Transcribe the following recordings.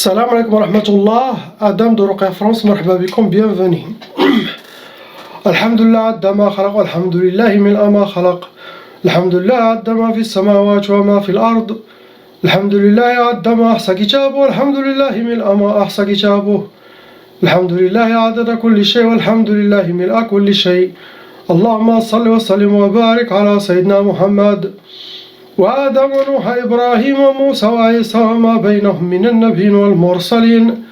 Salam alaikum wa rahmatullah, Adam de Ruqya France, marhaba bikum, bienvenue. Alhamdulillah, Adama khalaq, alhamdulillahi mil'a ma khalaq. Alhamdulillah, Adama fi samawat wa ma fi al-ard. Alhamdulillah, Adama ahsa kitabu, alhamdulillahi mil'a ma ahsa kitabu. Alhamdulillahi adada kulli shay, walhamdulillahi mil'a kulli shay. Allahumma salli wa sallim wa barik ala Sayyidina Muhammad. وآدم ونوح إبراهيم وموسى وعيسى وما بينهم من النبيين والمرسلين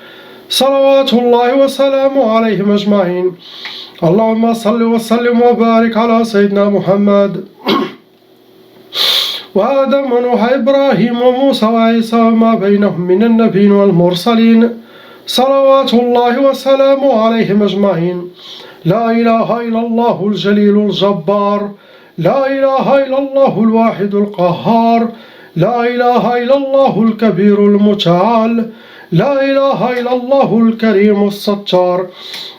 صلوات الله وسلامه عليهم أجمعين. اللهم صل وسلم وبارك على سيدنا محمد وآدم ونوح إبراهيم وموسى وعيسى وما بينهم من النبيين والمرسلين صلوات الله وسلامه عليهم أجمعين. لا إله إلا الله الجليل الجبار، لا إله إلا الله الواحد القهار، لا إله إلا الله الكبير المتعال، لا إله إلا الله الكريم الستار،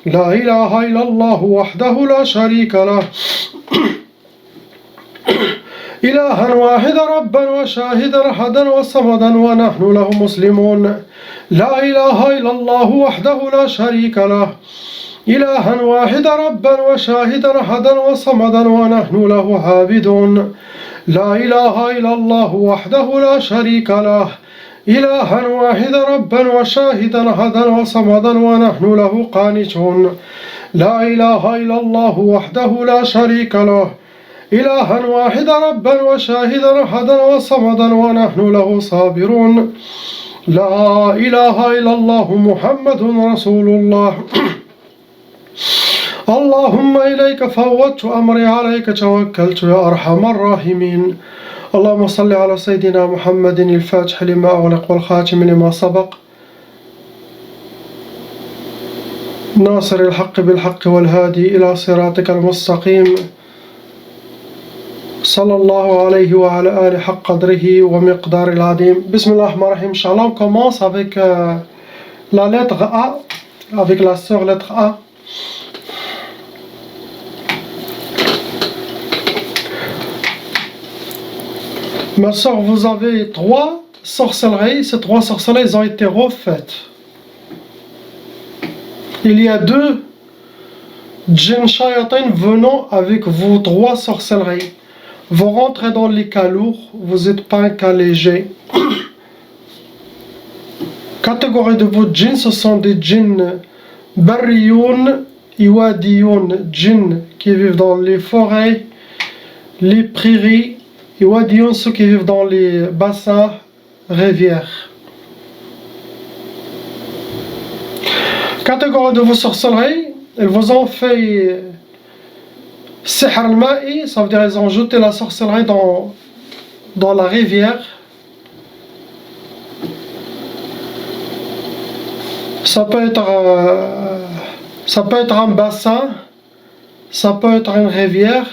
لا إله إلا الله وحده لا شريك له إلها واحدا ربا وشاهدا أحدا وصمدا ونحن له مسلمون. لا إله إلا الله وحده لا شريك له إلها واحدا ربا وشاهدا أحدا وصمدا ونحن له عابدون. لا إله إلا الله وحده لا شريك له إلها واحدا ربا وشاهدا أحدا وصمدا ونحن له قانتون. لا إله إلا الله وحده لا شريك له إلها واحدا ربا وشاهدا أحدا وصمدا ونحن له صابرون. لا إله إلا الله محمد رسول الله. اللهم إليك فوضت أمري عليك توكلت يا أرحم الراحمين. اللهم صل على سيدنا محمد الفاتح لما أغلق والخاتم لما سبق ناصر الحق بالحق والهادي إلى صراطك المستقيم صلى الله عليه وعلى آله حق قدره ومقدار العظيم. بسم الله الرحمن الرحيم. Inch'Allah, on commence avec la lettre A, avec la sœur lettre A. Ma soeur, vous avez 3 sorcelleries. Ces 3 sorcelleries ont été refaites. Il y a 2 djinns shayatin venant avec vos 3 sorcelleries. Vous rentrez dans les cas lourds, vous n'êtes pas un cas léger. Catégorie de vos djinns, ce sont des djinns barriyoun, iwadiyoun, djinns qui vivent dans les forêts, les prairies. Iwadiyoun, ceux qui vivent dans les bassins, rivières. Catégorie de vos sorcelleries, elles vous ont fait sihr al-ma'i, ça veut dire ils ont jeté la sorcellerie dans la rivière. Ça peut être un bassin, ça peut être une rivière,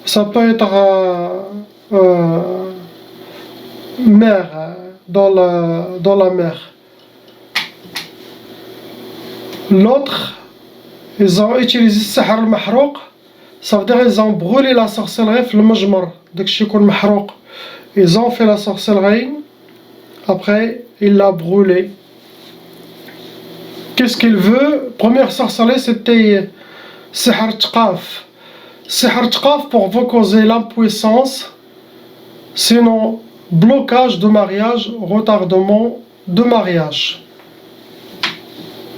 ça peut être mer, dans la mer. L'autre, ils ont utilisé sihr al-mahrouq, ça veut dire ils ont brûlé la sorcellerie في المجمر, داكشي يكون محروق. Ils ont fait la sorcellerie, après ils l'ont brûlé. Qu'est-ce qu'il veut? Première sorcellerie, c'était sihr tqaf. Sihr tqaf pour vous causer l'impuissance, sinon blocage de mariage, retardement de mariage.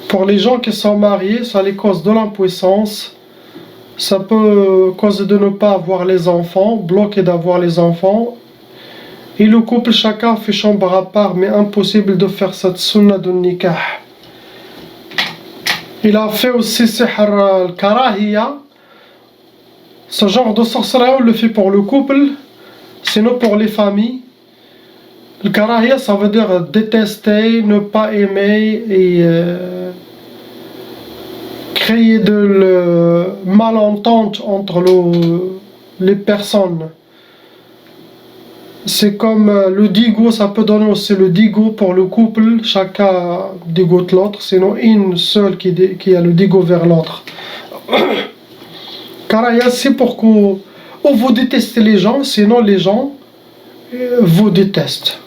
Pour les gens qui sont mariés, ça les cause de l'impuissance. Ça peut causer de ne pas avoir les enfants, bloquer d'avoir les enfants. Et le couple, chacun fait chambre à part, mais impossible de faire cette sunna de nikah. Il a fait aussi sihr al-karahiya. Ce genre de sorcellerie, on le fait pour le couple, sinon pour les familles. Le karahiya, ça veut dire détester, ne pas aimer et créer de malentente entre les personnes. C'est comme le digo, ça peut donner aussi le digo pour le couple, chacun digote l'autre, sinon une seule qui a le digo vers l'autre. Karahiya, c'est pour que vous détestez les gens, sinon les gens vous détestent.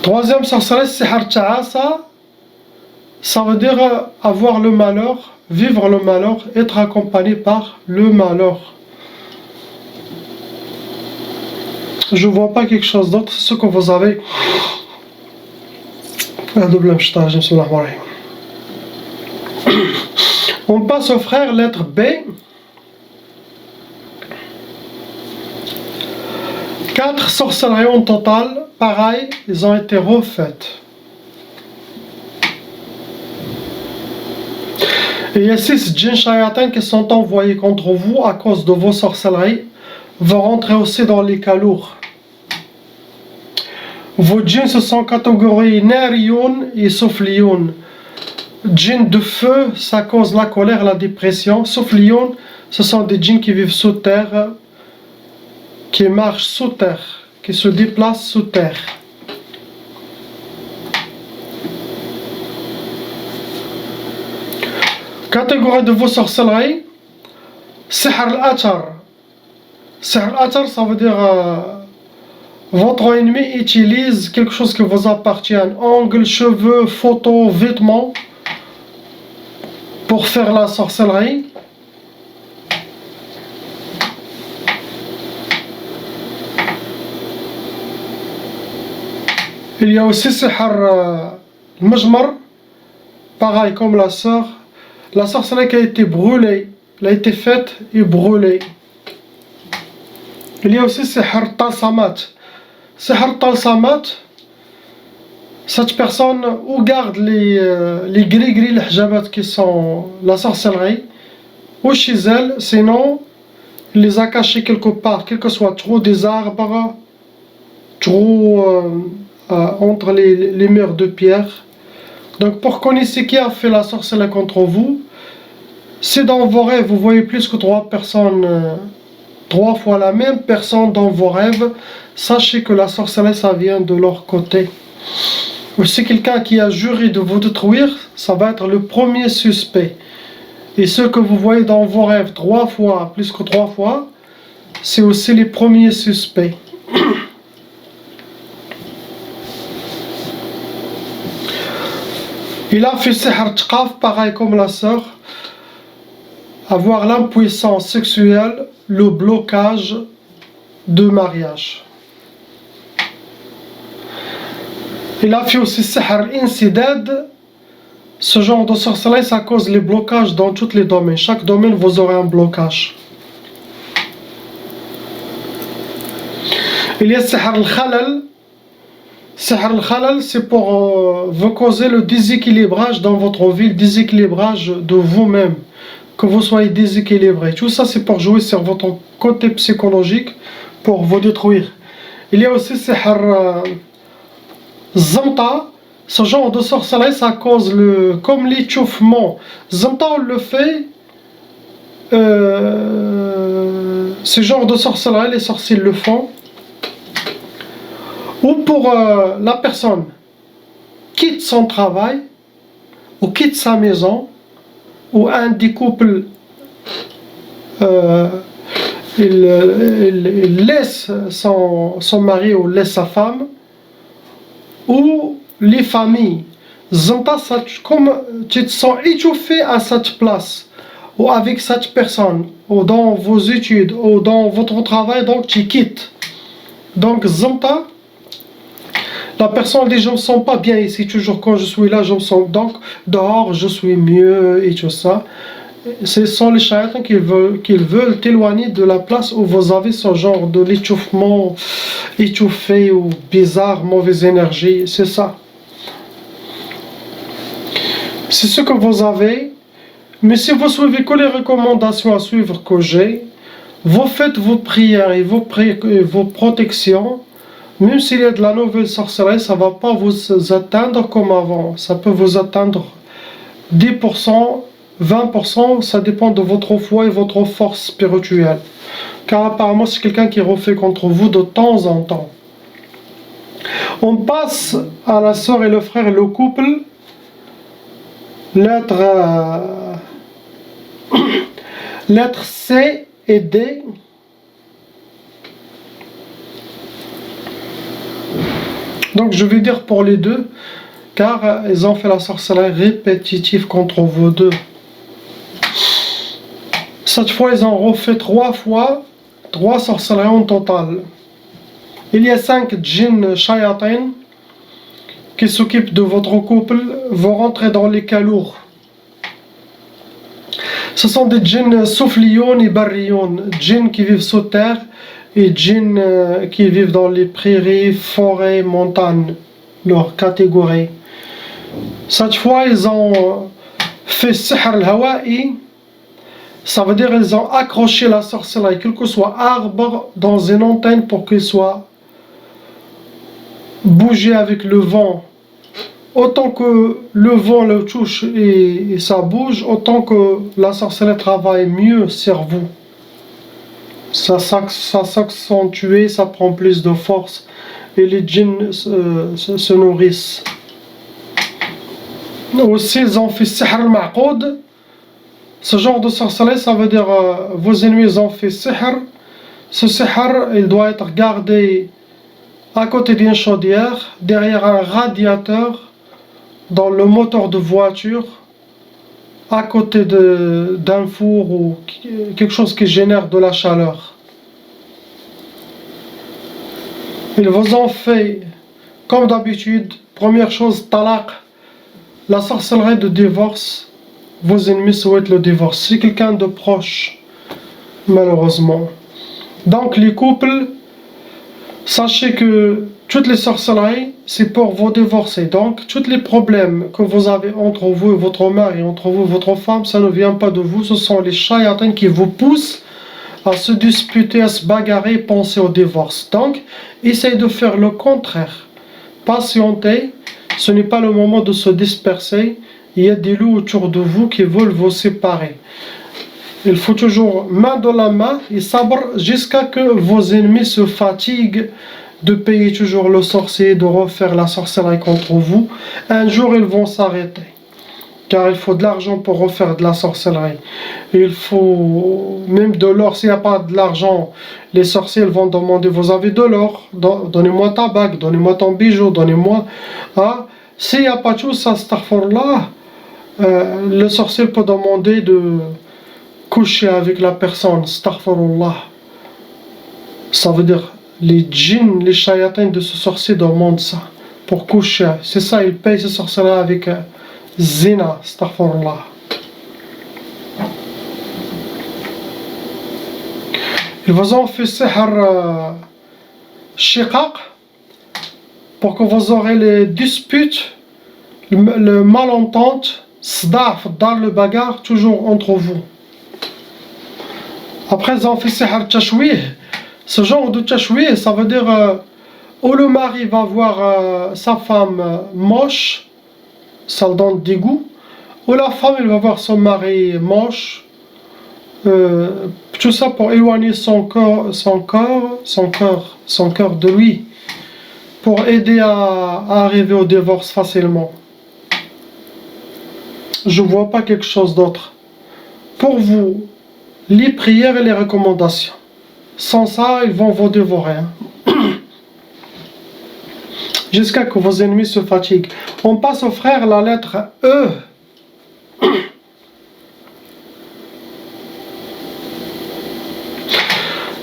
Troisième sorcellerie, sihar ta'asa, ça veut dire avoir le malheur, vivre le malheur, être accompagné par le malheur. Je ne vois pas quelque chose d'autre, c'est ce que vous avez. On passe au frère, lettre B. 4 sorcelleries en total, pareil, ils ont été refaites. Et il y a 6 djinns shayatins qui sont envoyés contre vous à cause de vos sorcelleries, vont rentrer aussi dans les cas lourds. Vos djinns se sont catégorisés Nariyoun et Sufliyoun. Djinns de feu, ça cause la colère, la dépression. Sufliyoun, ce sont des djinns qui vivent sous terre, qui marchent sous terre, qui se déplacent sous terre. Catégorie de vos sorcelleries, Sihr al-Athar. Sihr al-Athar, ça veut dire votre ennemi utilise quelque chose qui vous appartient, ongles, cheveux, photos, vêtements, pour faire la sorcellerie. Il y a aussi Sihr al-Majmar, pareil comme la sœur. La sorcellerie qui a été brûlée, elle a été faite et brûlée. Il y a aussi Sihr Talsamat. Sihr Talsamat, cette personne ou garde les gris-gris, les hijabat qui sont la sorcellerie, ou chez elle, sinon, il les a cachés quelque part, quel que soit trop des arbres, trop entre les murs de pierre. Donc pour connaître qui a fait la sorcellerie contre vous, si dans vos rêves vous voyez plus que 3 personnes, 3 fois la même personne dans vos rêves, sachez que la sorcellerie ça vient de leur côté. Ou si quelqu'un qui a juré de vous détruire, ça va être le premier suspect. Et ceux que vous voyez dans vos rêves 3 fois, plus que 3 fois, c'est aussi les premiers suspects. Il a fait Sihr Tqaf, pareil comme la sœur, avoir l'impuissance sexuelle, le blocage de mariage. Il a fait aussi Sihr Insidad. Ce genre de sorcellerie, ça cause les blocages dans tous les domaines. Chaque domaine, vous aurez un blocage. Il y a Sihr al-Khalal. Sihr al-Khalal, c'est pour vous causer le déséquilibrage dans votre vie, le déséquilibrage de vous-même, que vous soyez déséquilibré. Tout ça, c'est pour jouer sur votre côté psychologique, pour vous détruire. Il y a aussi Sihr Zamta. Ce genre de sorcellerie, ça cause comme l'échauffement. Zamta, on le fait. Ce genre de sorcellerie, les sorciers le font. Ou pour la personne quitte son travail, ou quitte sa maison, ou un des couples il laisse son mari ou laisse sa femme, ou les familles. Zanta, comme tu te sens échauffé à cette place, ou avec cette personne, ou dans vos études, ou dans votre travail, donc tu quittes. Donc Zanta, la personne dit je me sens pas bien ici, toujours quand je suis là, je me sens donc dehors, je suis mieux et tout ça. Ce sont les shayatans qui veulent t'éloigner de la place où vous avez ce genre de l'échauffement échauffé ou bizarre, mauvaise énergie, c'est ça. C'est ce que vous avez, mais si vous suivez que les recommandations à suivre que j'ai, vous faites vos prières et vos protections. Même s'il y a de la nouvelle sorcellerie, ça ne va pas vous atteindre comme avant. Ça peut vous atteindre 10%, 20%, ça dépend de votre foi et votre force spirituelle. Car apparemment, c'est quelqu'un qui refait contre vous de temps en temps. On passe à la sœur et le frère et le couple. Lettres C et D. Donc je vais dire pour les deux, car ils ont fait la sorcellerie répétitive contre vous deux. Cette fois, ils ont refait 3 fois, 3 sorcelleries en total. Il y a 5 djinns shayatin qui s'occupent de votre couple, vont rentrer dans les calours. Ce sont des djinns soufliyoun et barriyoun, djinns qui vivent sous terre et djinns qui vivent dans les prairies, forêts, montagnes, leur catégorie. Cette fois, ils ont fait sihr al-hawa'i, ça veut dire qu'ils ont accroché la sorcellerie, quel que soit arbre, dans une antenne pour qu'il soit bougé avec le vent. Autant que le vent le touche et ça bouge, autant que la sorcellerie travaille mieux sur vous. Ça s'accentue, ça prend plus de force et les djinns se nourrissent. Aussi, ils ont fait sihr al-ma'qoud. Ce genre de sorcellerie, ça veut dire vos ennemis ont fait sihr. Ce sihr, il doit être gardé à côté d'une chaudière, derrière un radiateur, dans le moteur de voiture, à côté d'un four ou quelque chose qui génère de la chaleur. Ils vous ont fait, comme d'habitude, première chose, talaq, la sorcellerie de divorce. Vos ennemis souhaitent le divorce. C'est quelqu'un de proche, malheureusement. Donc les couples, sachez que toutes les sorcelleries, c'est pour vous divorcer. Donc, tous les problèmes que vous avez entre vous et votre mari, entre vous et votre femme, ça ne vient pas de vous. Ce sont les shayatins qui vous poussent à se disputer, à se bagarrer, penser au divorce. Donc, essayez de faire le contraire. Patientez. Ce n'est pas le moment de se disperser. Il y a des loups autour de vous qui veulent vous séparer. Il faut toujours main dans la main et sabre jusqu'à que vos ennemis se fatiguent de payer toujours le sorcier, de refaire la sorcellerie contre vous. Un jour, ils vont s'arrêter. Car il faut de l'argent pour refaire de la sorcellerie. Il faut même de l'or. S'il n'y a pas de l'argent, les sorciers ils vont demander, vous avez de l'or, donnez-moi ta bague, donnez-moi ton bijou, donnez-moi... Ah, s'il n'y a pas tout ça, astaghfirullah, le sorcier peut demander de coucher avec la personne, astaghfirullah. Ça veut dire, les djinns, les shayatins de ce sorcier demandent ça, pour coucher. C'est ça, ils payent ce sorcier-là avec zina, astaghfirullah. Ils vous ont fait sihr shiqaq, pour que vous aurez les disputes, le malentente, sdaf, dans le bagarre, toujours entre vous. Après, ils ont fait sihr tashwih. Ce genre de tashwih, ça veut dire où le mari va voir sa femme moche, ça le donne dégoût, ou la femme elle va voir son mari moche, tout ça pour éloigner son cœur de lui, pour aider à arriver au divorce facilement. Je ne vois pas quelque chose d'autre. Pour vous, les prières et les recommandations. Sans ça, ils vont vous dévorer. Jusqu'à que vos ennemis se fatiguent. On passe aux frères la lettre E.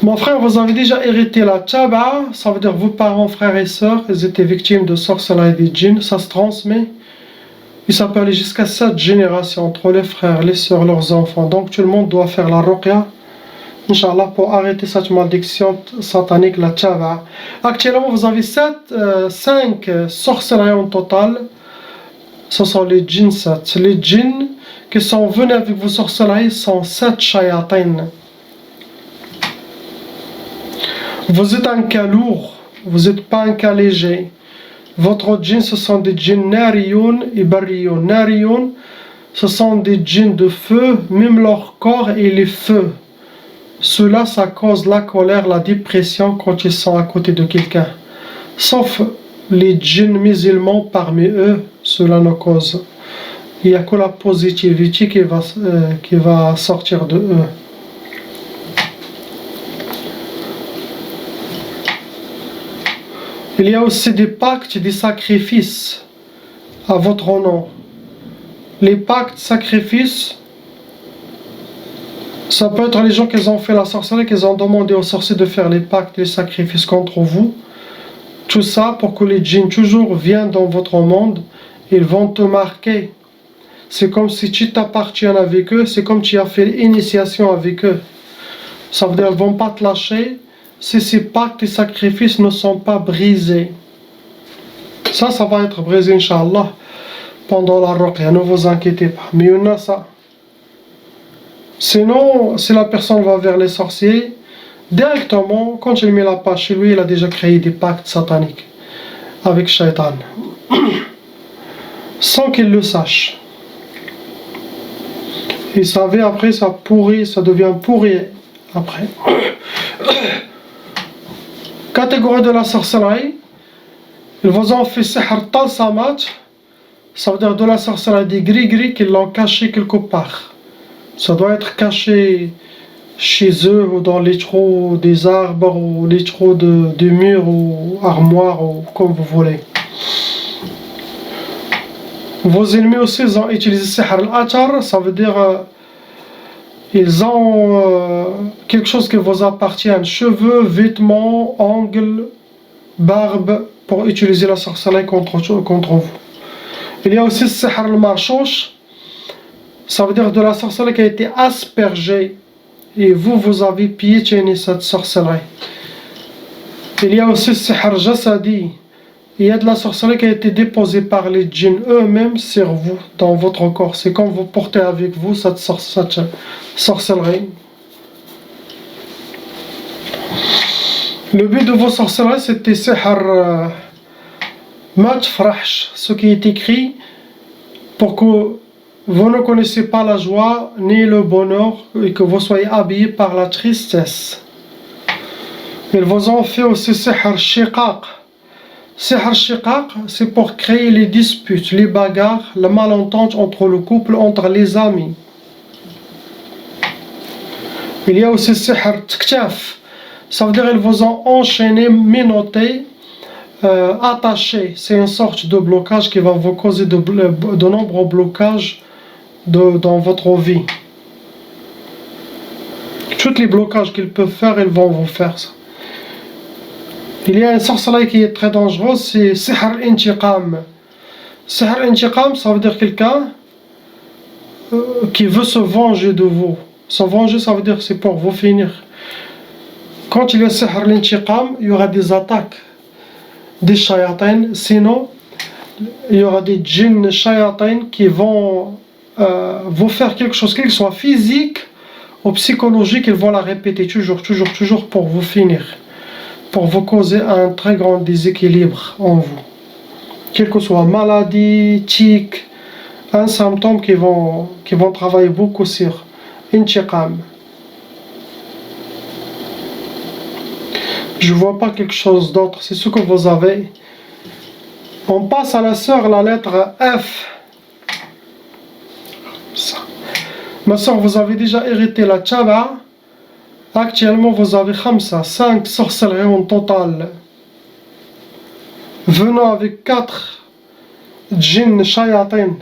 Mon frère, vous avez déjà hérité la taba. Ça veut dire vos parents, frères et sœurs, ils étaient victimes de sorcellerie des djinns. Ça se transmet. Et ça peut aller jusqu'à 7 générations entre les frères, les sœurs, leurs enfants. Donc tout le monde doit faire la ruqya, Inch'Allah, pour arrêter cette malédiction satanique, la tchava. Actuellement, vous avez 5 sorcelleries en total. Ce sont les djinns 7. Les djinns qui sont venus avec vos sorcelleries sont 7 shayatins. Vous êtes un cas lourd, vous n'êtes pas un cas léger. Votre djinn, ce sont des djinns nariyoun et barriyoun. Nariyoun, ce sont des djinns de feu, même leur corps il est feu. Cela, ça cause la colère, la dépression quand ils sont à côté de quelqu'un. Sauf les djinns musulmans parmi eux, cela ne cause. Il n'y a que la positivité qui va sortir de eux. Il y a aussi des pactes et des sacrifices à votre nom. Les pactes, sacrifices, ça peut être les gens qui ont fait la sorcellerie, qui ont demandé aux sorciers de faire les pactes, les sacrifices contre vous. Tout ça pour que les djinns toujours viennent dans votre monde, ils vont te marquer. C'est comme si tu t'appartiens avec eux, c'est comme si tu as fait l'initiation avec eux. Ça veut dire qu'ils ne vont pas te lâcher si ces pactes et sacrifices ne sont pas brisés. Ça va être brisé, Inch'Allah, pendant la ruqya, ne vous inquiétez pas. Mais il y en a ça. Sinon, si la personne va vers les sorciers, directement, quand il met la page chez lui, il a déjà créé des pactes sataniques avec Shaitan. Sans qu'il le sache. Et ça va après, ça pourrit, ça devient pourri après. Catégorie de la sorcellerie. Ils vous ont fait sihr talsamat. Ça veut dire de la sorcellerie des gris-gris qu'ils l'ont caché quelque part. Ça doit être caché chez eux ou dans les trous des arbres ou les trous de murs ou armoires ou comme vous voulez. Vos ennemis aussi ont utilisé sihr al-atar, ça veut dire ils ont quelque chose qui vous appartient, cheveux, vêtements, ongles, barbe, pour utiliser la sorcellerie contre vous. Il y a aussi sihr al-marchouch, ça veut dire de la sorcellerie qui a été aspergée et vous avez piétiné cette sorcellerie. Il y a aussi sihr jasadi. Il y a de la sorcellerie qui a été déposée par les djinns eux-mêmes sur vous, dans votre corps. C'est comme vous portez avec vous cette sorcellerie. Le but de vos sorcelleries, c'était sihr matfrahsh, ce qui est écrit pour que vous ne connaissez pas la joie ni le bonheur et que vous soyez habillés par la tristesse. Ils vous ont fait aussi sihr shiqaq. Sihr shiqaq, c'est pour créer les disputes, les bagarres, la malentente entre le couple, entre les amis. Il y a aussi sihr tktaf. Ça veut dire qu'ils vous ont enchaîné, menotté, attaché. C'est une sorte de blocage qui va vous causer de nombreux blocages dans votre vie. Tous les blocages qu'ils peuvent faire, ils vont vous faire ça. Il y a une sorcellerie qui est très dangereuse, c'est sihr al-intiqam. Sihr al-intiqam, ça veut dire quelqu'un qui veut se venger de vous. Se venger, ça veut dire c'est pour vous finir. Quand il y a sihr al-intiqam, il y aura des attaques des shayatins. Sinon, il y aura des djinns shayatins qui vont vous faire quelque chose, qu'il soit physique ou psychologique, ils vont la répéter toujours pour vous finir, pour vous causer un très grand déséquilibre en vous. Quelle que soit maladie, tic, un symptôme qui vont travailler beaucoup sur intiqam. Je vois pas quelque chose d'autre, c'est ce que vous avez. On passe à la sœur, la lettre F. Ça. Ma sœur, vous avez déjà hérité la tchaba. Actuellement, vous avez 5 sorcelleries en total. Venant avec 4 djinns shayatin.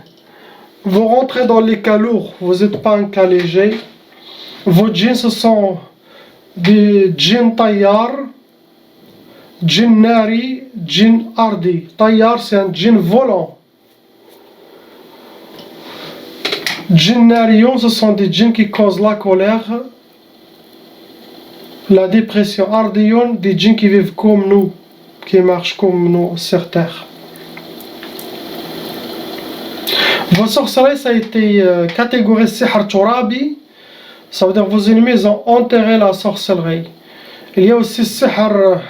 Vous rentrez dans les cas lourds, vous n'êtes pas un cas léger. Vos djinns, ce sont des djinns tayyar, djinn nari, djinn ardi. Tayyar, c'est un djinn volant. Djinn nariyon, ce sont des djinns qui causent la colère, la dépression. Ardiyon, des djinns qui vivent comme nous, qui marchent comme nous sur terre. Vos sorcelleries, ça a été catégorisé sihr turabi. Ça veut dire que vos ennemis ont enterré la sorcellerie. Il y a aussi sihr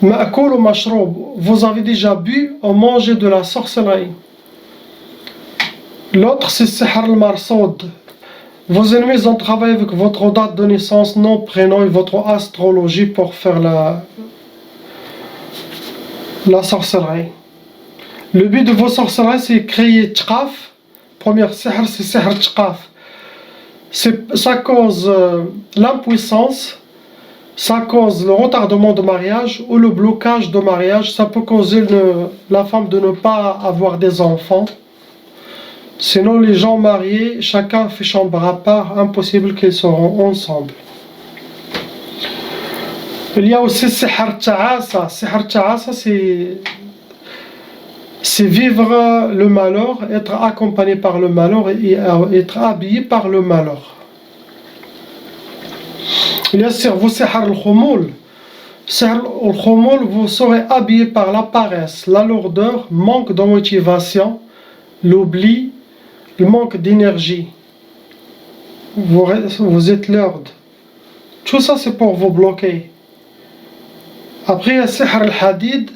ma'koul ou mashroub. Vous avez déjà bu ou mangé de la sorcellerie. L'autre, c'est sihr al-marsoud. Vos ennemis ont travaillé avec votre date de naissance, nom, prénom et votre astrologie pour faire la sorcellerie. Le but de vos sorcelleries, c'est créer tchaf. Première sihr, c'est sihr tchaf. Ça cause l'impuissance, ça cause le retardement de mariage ou le blocage de mariage. Ça peut causer la femme de ne pas avoir des enfants. Sinon, les gens mariés, chacun fait chambre à part, impossible qu'ils seront ensemble. Il y a aussi sihr ta'asa. Sihr ta'asa, c'est vivre le malheur, être accompagné par le malheur et être habillé par le malheur. Il y a vous sihr al-khumul. Sihr al-khumul, vous serez habillé par la paresse, la lourdeur, manque de motivation, l'oubli, le manque d'énergie. Vous êtes lourd. Tout ça, c'est pour vous bloquer. Après, il y a sihr al-hadid.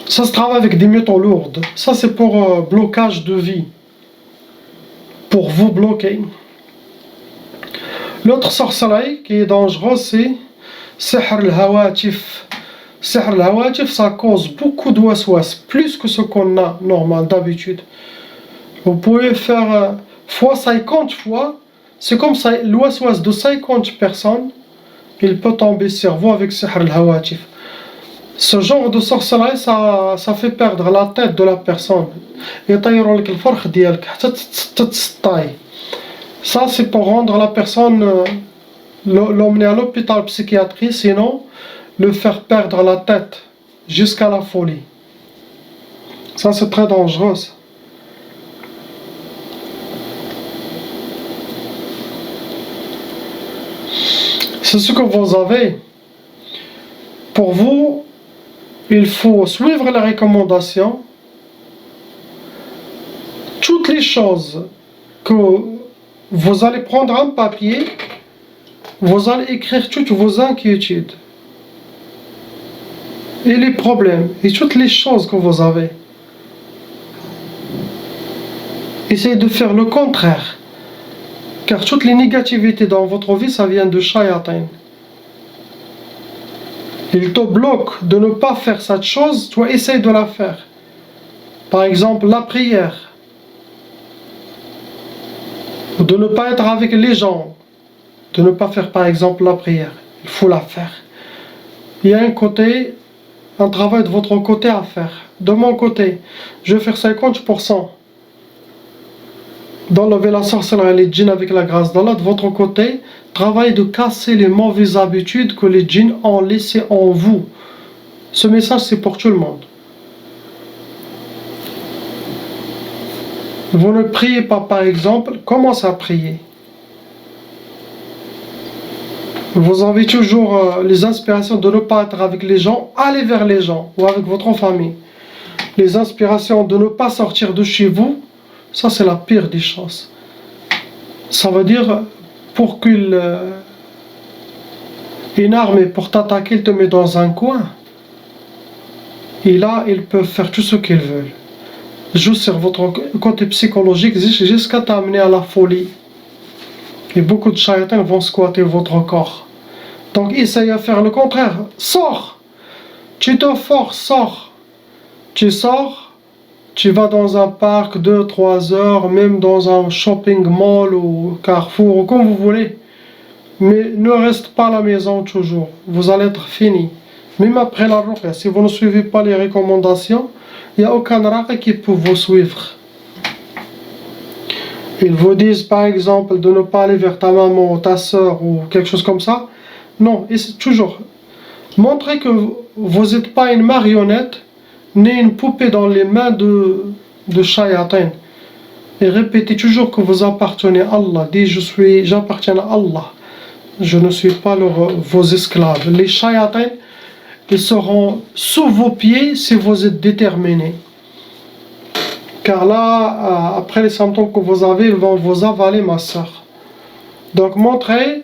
Ça se travaille avec des métaux lourdes. Ça, c'est pour blocage de vie. Pour vous bloquer. L'autre sorcellerie qui est dangereuse, c'est sihr al-hawatif. Sihr al-hawatif, ça cause beaucoup de waswas, plus que ce qu'on a normal d'habitude. Vous pouvez faire fois 50 fois, c'est comme ça, le waswas de 50 personnes, il peut tomber sur vous avec sihr al-hawatif. Ce genre de sorcellerie, ça fait perdre la tête de la personne. Ça, c'est pour rendre la personne, l'emmener à l'hôpital psychiatrique, sinon le faire perdre la tête jusqu'à la folie. Ça, c'est très dangereux. C'est ce que vous avez. Pour vous, il faut suivre les recommandations. Toutes les choses que vous allez prendre un papier, vous allez écrire toutes vos inquiétudes et les problèmes et toutes les choses que vous avez. Essayez de faire le contraire, car toutes les négativités dans votre vie, ça vient de shayatin. Il te bloque de ne pas faire cette chose, toi essaye de la faire. Par exemple, la prière. De ne pas être avec les gens. De ne pas faire par exemple la prière. Il faut la faire. Il y a un travail de votre côté à faire. De mon côté, je vais faire 50%. D'enlever la sorcellerie et les djinns avec la grâce d'Allah. De votre côté, travail de casser les mauvaises habitudes que les djinns ont laissées en vous. Ce message, c'est pour tout le monde. Vous ne priez pas, par exemple, commencez à prier. Vous avez toujours les inspirations de ne pas être avec les gens, allez vers les gens ou avec votre famille. Les inspirations de ne pas sortir de chez vous, ça c'est la pire des choses. Ça veut dire, pour qu'une armée pour t'attaquer, il te met dans un coin. Et là, ils peuvent faire tout ce qu'ils veulent. Juste sur votre côté psychologique, jusqu'à t'amener à la folie. Et beaucoup de shayatans vont squatter votre corps. Donc essayez à faire le contraire. Sors. Tu te forces, sors. Tu sors, tu vas dans un parc 2-3 heures, même dans un shopping mall ou Carrefour, ou comme vous voulez. Mais ne reste pas à la maison toujours. Vous allez être fini. Même après la ruqya, si vous ne suivez pas les recommandations, il n'y a aucun raqa qui peut vous suivre. Ils vous disent par exemple de ne pas aller vers ta maman ou ta soeur ou quelque chose comme ça. Non, toujours. Montrez que vous n'êtes pas une marionnette, ni une poupée dans les mains de shayatin. Et répétez toujours que vous appartenez à Allah. Dites j'appartiens à Allah. Je ne suis pas vos esclaves. Les shayatins, ils seront sous vos pieds si vous êtes déterminés. Car là, après les symptômes que vous avez, ils vont vous avaler, ma soeur. Donc montrez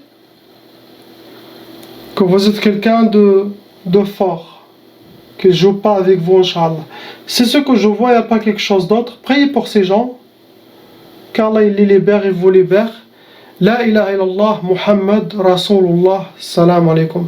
que vous êtes quelqu'un de fort, qui ne joue pas avec vous, Inch'Allah. C'est ce que je vois, il n'y a pas quelque chose d'autre. Priez pour ces gens, qu'Allah il les libère et vous libère. La ilaha illallah, Muhammad Rasulullah, salam alaikum.